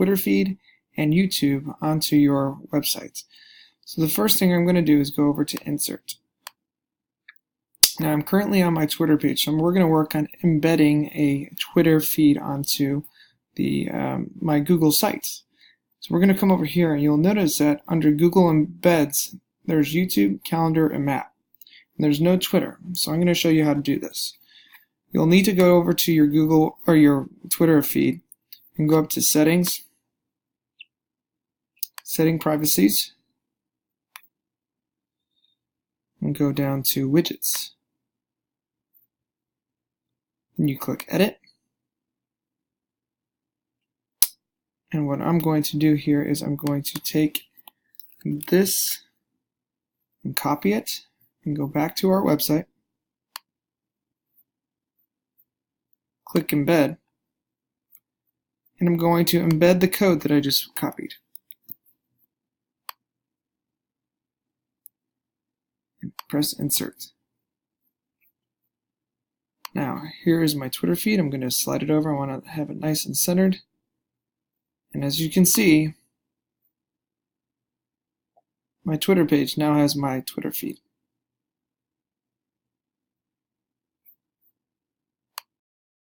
Twitter feed and YouTube onto your website. So the first thing I'm going to do is go over to Insert. Now I'm currently on my Twitter page, so we're going to work on embedding a Twitter feed onto the my Google Sites. So we're going to come over here, and you'll notice that under Google Embeds, there's YouTube, Calendar, and Map. And there's no Twitter, so I'm going to show you how to do this. You'll need to go over to your Google or your Twitter feed and go up to Settings, Setting Privacies, and go down to Widgets. Then you click Edit. And what I'm going to do here is I'm going to take this and copy it and go back to our website. Click Embed. And I'm going to embed the code that I just copied. And press Insert. Now, here is my Twitter feed. I'm going to slide it over. I want to have it nice and centered. And as you can see, my Twitter page now has my Twitter feed.